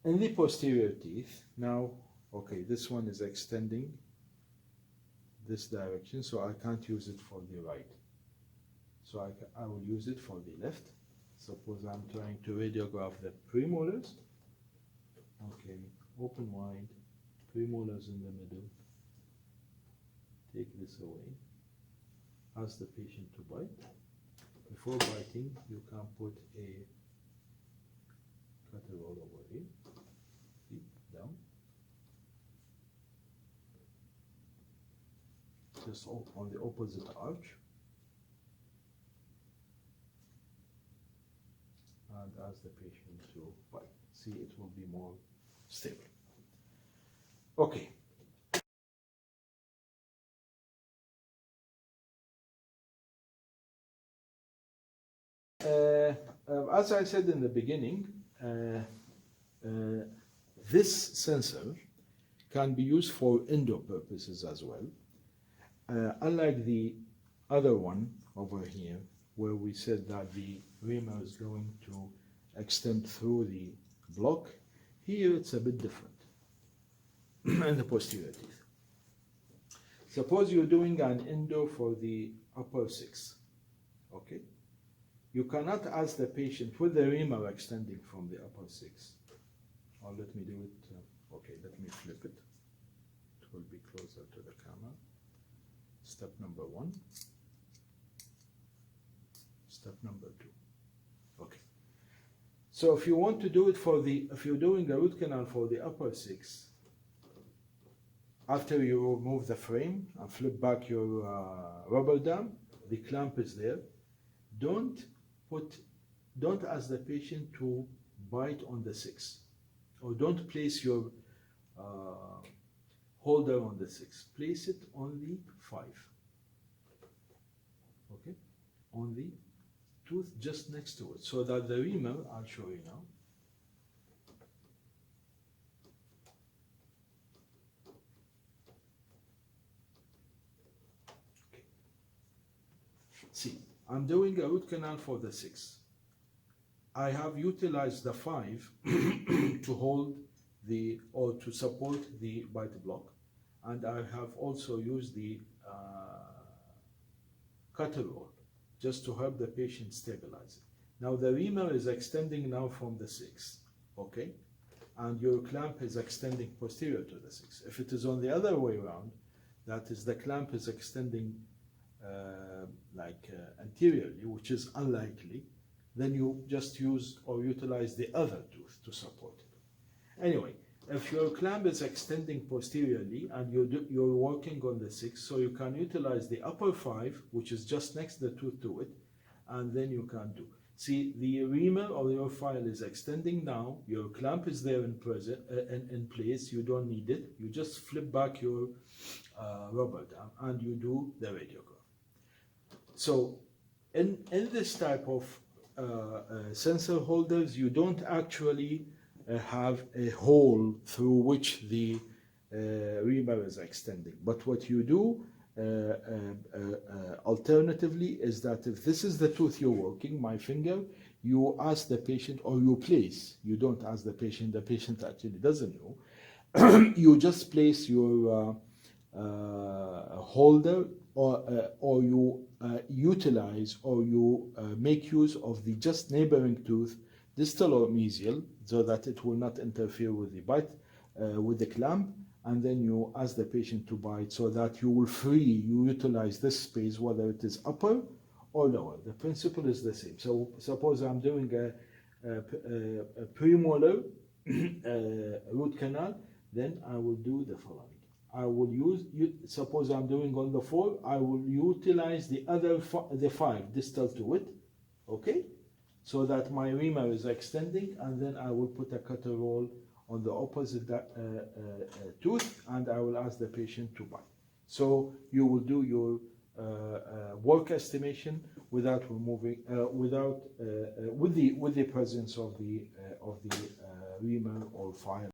In the posterior teeth, now, okay, this one is extending this direction, so I can't use it for the right. So I will use it for the left. Suppose I'm trying to radiograph the premolars. Okay, open wide, premolars in the middle. Take this away. Ask the patient to bite. Before biting, you can put a cutter roll over here. See, down. Just on the opposite arch. And ask the patient to bite. See, it will be more stable. Okay. As I said in the beginning, this sensor can be used for endo purposes as well. Unlike the other one over here, where we said that the reamer is going to extend through the block, here it's a bit different in the posterior teeth. Suppose you're doing an endo for the upper six, okay? You cannot ask the patient with the reamer extending from the upper six. Or let me do it, okay, let me flip it. It will be closer to the camera. Step number 1. Step number 2. Okay. So if you want to do it for if you're doing a root canal for the upper six, after you remove the frame and flip back your rubber dam, the clamp is there. Don't ask the patient to bite on the 6, or don't place your holder on the 6. Place it on the 5. Okay, on the tooth just next to it, so that the reamer, I'll show you now. Okay. See, I'm doing a root canal for the 6. I have utilized the 5 to hold or to support the bite block, and I have also used the cutter roll just to help the patient stabilize it. Now the reamer is extending now from the 6, okay? And your clamp is extending posterior to the 6. If it is on the other way around, that is, the clamp is extending anteriorly, which is unlikely, then you just use or utilize the other tooth to support it. Anyway, if your clamp is extending posteriorly and you're working on the 6, so you can utilize the upper 5, which is just next the tooth to it, and then you can do. See, the reamer or your file is extending now, your clamp is there in place, you don't need it, you just flip back your rubber dam and you do the radiograph. So in this type of sensor holders, you don't actually have a hole through which the reamer is extending. But what you do alternatively is that if this is the tooth you're working, my finger, you ask the patient, or you place, you don't ask the patient actually doesn't know, you just place your holder, or you utilize, or you make use of the just neighboring tooth, distal or mesial, so that it will not interfere with the bite, with the clamp, and then you ask the patient to bite, so that you utilize this space, whether it is upper or lower. The principle is the same. So suppose I'm doing a premolar root canal, then I will do the following. I will suppose I'm doing on the 4, I will utilize the 5 distal to it, okay? So that my reamer is extending, and then I will put a cutter roll on the opposite tooth, and I will ask the patient to bite. So you will do your work estimation without removing, with the presence of the reamer or file.